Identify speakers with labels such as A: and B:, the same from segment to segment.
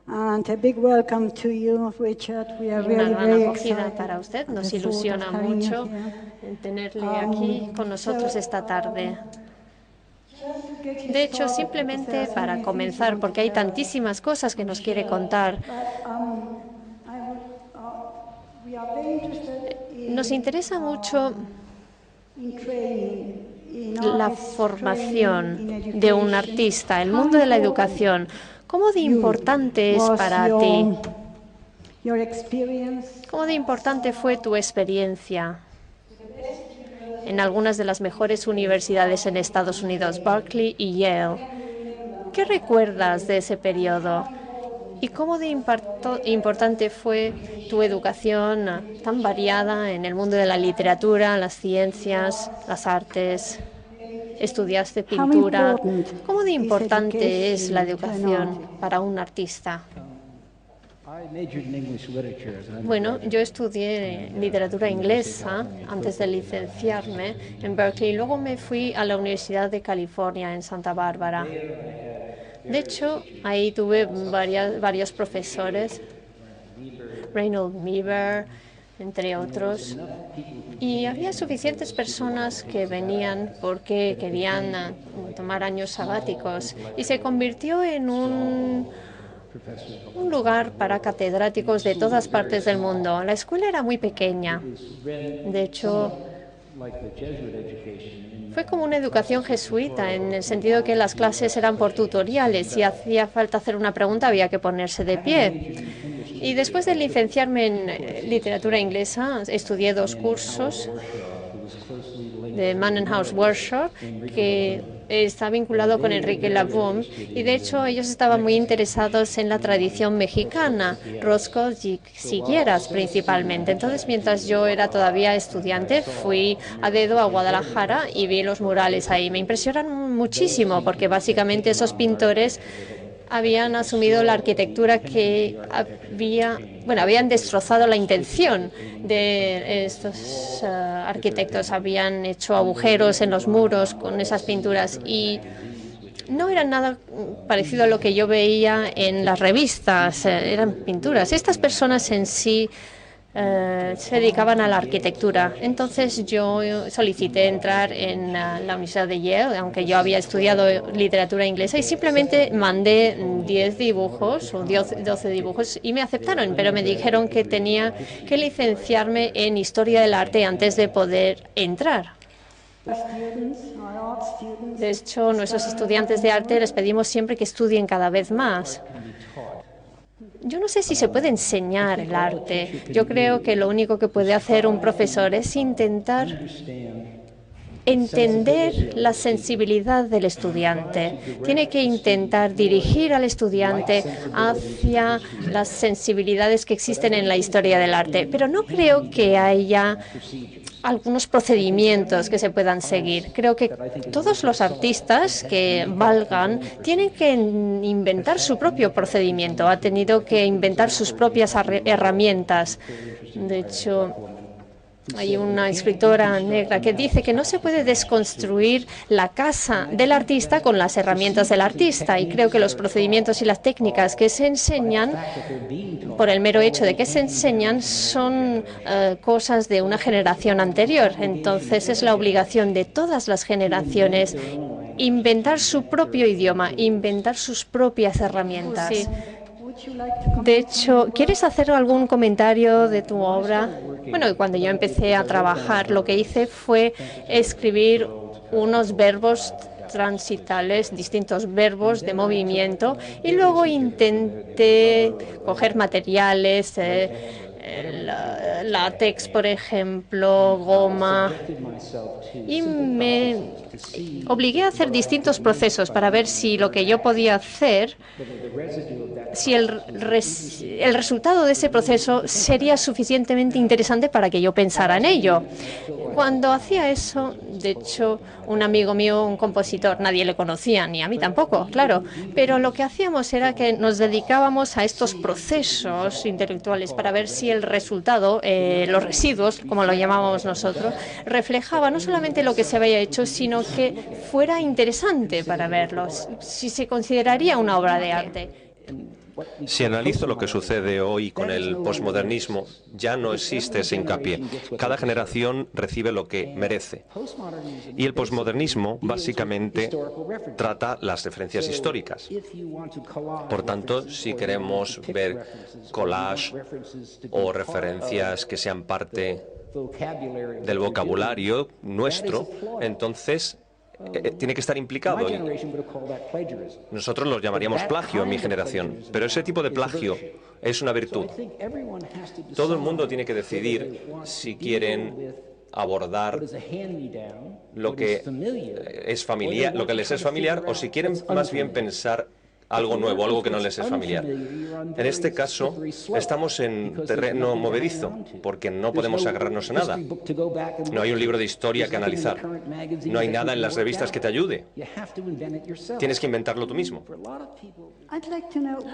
A: And a big welcome to you, Richard. We are
B: Una
A: really
B: gran
A: very
B: acogida
A: excited
B: para usted.
A: at
B: Nos
A: the thought of
B: ilusiona
A: having you
B: mucho
A: here.
B: tenerle aquí con nosotros esta tarde. De hecho, simplemente para comenzar, porque hay tantísimas cosas que nos quiere contar, nos interesa mucho la formación de un artista, el mundo de la educación. ¿Cómo de importante es para ti? ¿Cómo de importante fue tu experiencia en algunas de las mejores universidades en Estados Unidos, Berkeley y Yale? ¿Qué recuerdas de ese periodo? ¿Y cómo de importante fue tu educación tan variada en el mundo de la literatura, las ciencias, las artes? ¿Estudiaste pintura? ¿Cómo de importante es la educación para un artista? Bueno, yo estudié literatura inglesa antes de licenciarme en Berkeley y luego me fui a la Universidad de California en Santa Bárbara. De hecho, ahí tuve varios profesores, Reynold Meaver, entre otros, y había suficientes personas que venían porque querían tomar años sabáticos y se convirtió en un lugar para catedráticos de todas partes del mundo. La escuela era muy pequeña. De hecho, fue como una educación jesuita, en el sentido que las clases eran por tutoriales. Si hacía falta hacer una pregunta, había que ponerse de pie. Y después de licenciarme en literatura inglesa, estudié 2 cursos de Manor House Workshop, que está vinculado con Enrique Lavoie, y de hecho ellos estaban muy interesados en la tradición mexicana, roscos y siguieras principalmente. Entonces, mientras yo era todavía estudiante, fui a dedo a Guadalajara y vi los murales ahí. Me impresionan muchísimo porque básicamente esos pintores habían asumido la arquitectura que habían destrozado la intención de estos arquitectos. Habían hecho agujeros en los muros con esas pinturas y no era nada parecido a lo que yo veía en las revistas, eran pinturas. Estas personas en sí se dedicaban a la arquitectura. Entonces yo solicité entrar en la Universidad de Yale, aunque yo había estudiado literatura inglesa, y simplemente mandé 10 dibujos o 12 dibujos y me aceptaron, pero me dijeron que tenía que licenciarme en Historia del Arte antes de poder entrar. De hecho, nuestros estudiantes de arte les pedimos siempre que estudien cada vez más. Yo no sé si se puede enseñar el arte. Yo creo que lo único que puede hacer un profesor es intentar entender la sensibilidad del estudiante. Tiene que intentar dirigir al estudiante hacia las sensibilidades que existen en la historia del arte. Pero no creo que haya algunos procedimientos que se puedan seguir. Creo que todos los artistas que valgan tienen que inventar su propio procedimiento, ha tenido que inventar sus propias herramientas. De hecho, hay una escritora negra que dice que no se puede desconstruir la casa del artista con las herramientas del artista, y creo que los procedimientos y las técnicas que se enseñan, por el mero hecho de que se enseñan, son cosas de una generación anterior. Entonces es la obligación de todas las generaciones inventar su propio idioma, inventar sus propias herramientas. Sí. De hecho, ¿quieres hacer algún comentario de tu obra? Bueno, cuando yo empecé a trabajar, lo que hice fue escribir unos verbos transitales, distintos verbos de movimiento, y luego intenté coger materiales, látex, por ejemplo, goma, y me obligué a hacer distintos procesos para ver si lo que yo podía hacer, si el resultado de ese proceso sería suficientemente interesante para que yo pensara en ello. Cuando hacía eso, de hecho, un amigo mío, un compositor, nadie le conocía, ni a mí tampoco, claro, pero lo que hacíamos era que nos dedicábamos a estos procesos intelectuales para ver si el resultado, los residuos, como lo llamábamos nosotros, reflejaba no solamente lo que se había hecho, sino que fuera interesante para verlos, si se consideraría una obra de arte.
C: Si analizo lo que sucede hoy con el posmodernismo, ya no existe ese hincapié. Cada generación recibe lo que merece. Y el posmodernismo básicamente trata las referencias históricas. Por tanto, si queremos ver collage o referencias que sean parte del vocabulario nuestro, entonces tiene que estar implicado. Nosotros lo llamaríamos plagio en mi generación, pero ese tipo de plagio es una virtud. Todo el mundo tiene que decidir si quieren abordar lo que es familiar, lo que les es familiar, o si quieren más bien pensar algo nuevo, algo que no les es familiar. En este caso, estamos en terreno movedizo, porque no podemos agarrarnos a nada. No hay un libro de historia que analizar. No hay nada en las revistas que te ayude. Tienes que inventarlo tú mismo.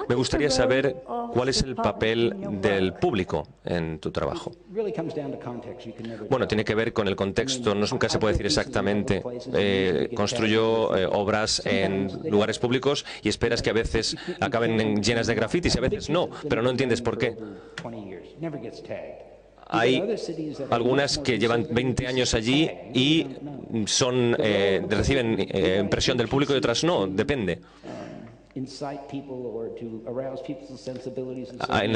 C: Me gustaría saber cuál es el papel del público en tu trabajo. Bueno, tiene que ver con el contexto. Nunca se puede decir exactamente. Construyo obras en lugares públicos y esperas que a veces acaben llenas de grafitis y a veces no, pero no entiendes por qué. Hay algunas que llevan 20 años allí y reciben impresión del público y otras no, depende. En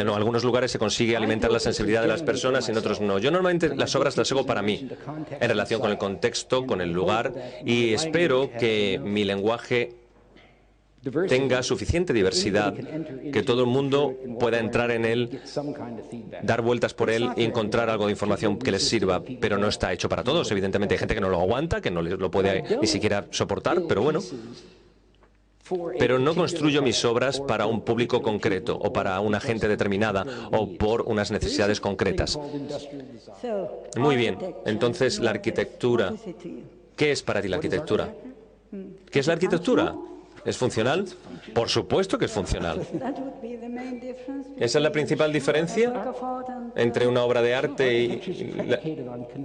C: algunos lugares se consigue alimentar la sensibilidad de las personas, en otros no. Yo normalmente las obras las hago para mí, en relación con el contexto, con el lugar, y espero que mi lenguaje tenga suficiente diversidad, que todo el mundo pueda entrar en él, dar vueltas por él y encontrar algo de información que les sirva, pero no está hecho para todos. Evidentemente hay gente que no lo aguanta, que no lo puede ni siquiera soportar, pero bueno. Pero no construyo mis obras para un público concreto o para una gente determinada o por unas necesidades concretas. Muy bien, entonces la arquitectura. ¿Qué es para ti la arquitectura? ¿Qué es la arquitectura? ¿Es funcional? Por supuesto que es funcional. ¿Esa es la principal diferencia entre una obra de arte y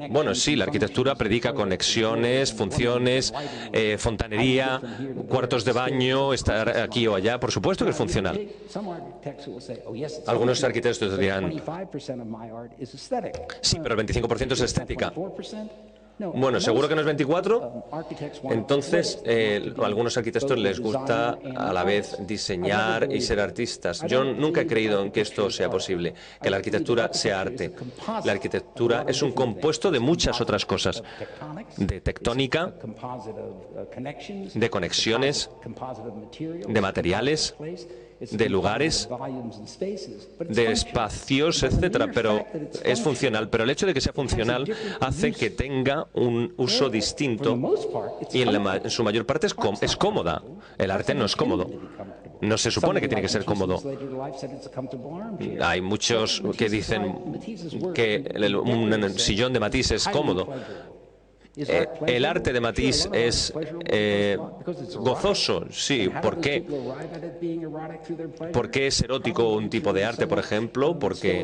C: Bueno, sí, la arquitectura predica conexiones, funciones, fontanería, cuartos de baño, estar aquí o allá. Por supuesto que es funcional. Algunos arquitectos dirán, sí, pero el 25% es estética. Bueno, ¿seguro que no es 24? Entonces, a algunos arquitectos les gusta a la vez diseñar y ser artistas. Yo nunca he creído en que esto sea posible, que la arquitectura sea arte. La arquitectura es un compuesto de muchas otras cosas, de tectónica, de conexiones, de materiales, de lugares, de espacios, etcétera, pero es funcional. Pero el hecho de que sea funcional hace que tenga un uso distinto y en su mayor parte es cómoda. El arte no es cómodo. No se supone que tiene que ser cómodo. Hay muchos que dicen que un sillón de Matisse es cómodo. El arte de Matisse es gozoso, sí. ¿Por qué? ¿Por qué es erótico un tipo de arte, por ejemplo? Porque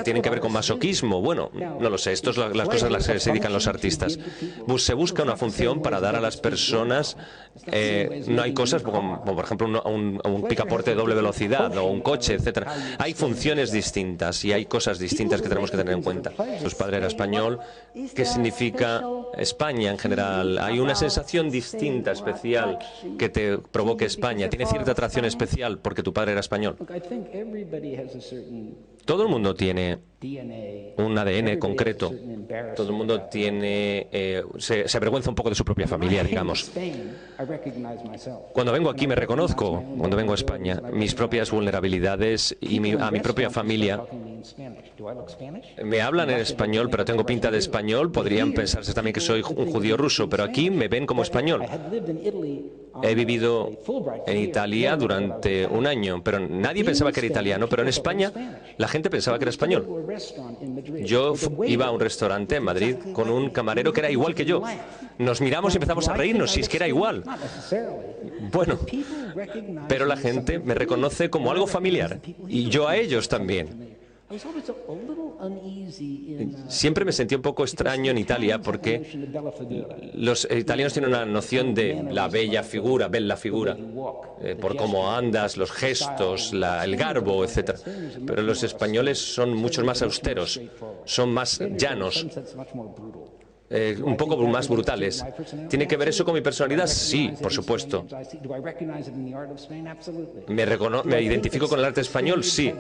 C: tienen que ver con masoquismo. Bueno, no lo sé. Estas son las cosas a las que se dedican los artistas. Se busca una función para dar a las personas. No hay cosas como por ejemplo, un picaporte de doble velocidad o un coche, etcétera. Hay funciones distintas y hay cosas distintas que tenemos que tener en cuenta. Su padre era español. ¿Qué significa España en general? Hay una sensación distinta, especial, que te provoque España. Tiene cierta atracción especial porque tu padre era español. Todo el mundo tiene un ADN concreto. Todo el mundo tiene se avergüenza un poco de su propia familia, digamos. Cuando vengo aquí me reconozco, cuando vengo a España, mis propias vulnerabilidades y a mi propia familia. Me hablan en español, pero tengo pinta de español. Podrían pensarse también que soy un judío ruso, pero aquí me ven como español. He vivido en Italia durante un año, pero nadie pensaba que era italiano, pero en España la gente pensaba que era español. Yo iba a un restaurante en Madrid con un camarero que era igual que yo. Nos miramos y empezamos a reírnos, si es que era igual. Bueno, pero la gente me reconoce como algo familiar, y yo a ellos también. Siempre me sentí un poco extraño en Italia porque los italianos tienen una noción de la bella figura, por cómo andas, los gestos, el garbo, etc. Pero los españoles son mucho más austeros, son más llanos. Un poco más brutales. ¿Tiene que ver eso con mi personalidad? Sí, por supuesto. ¿Me identifico con el arte español? Sí.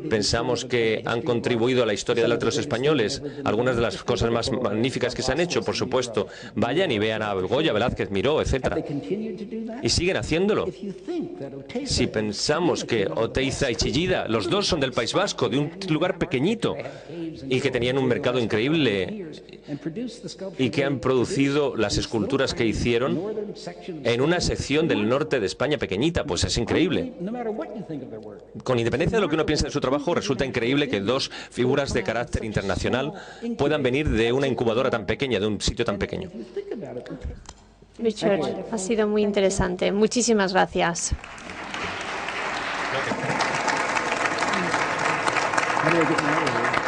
C: ¿Pensamos que han contribuido a la historia del arte de los españoles? Algunas de las cosas más magníficas que se han hecho, por supuesto. Vayan y vean a Goya, Velázquez, Miró, etc. Y siguen haciéndolo. Si pensamos que Oteiza y Chillida, los dos son del País Vasco, de un lugar pequeñito, y que tenían un mercado increíble, y que han producido las esculturas que hicieron en una sección del norte de España pequeñita, pues es increíble. Con independencia de lo que uno piense de su trabajo, resulta increíble que dos figuras de carácter internacional puedan venir de una incubadora tan pequeña, de un sitio tan pequeño.
B: Richard, ha sido muy interesante. Muchísimas gracias.
D: How do I get my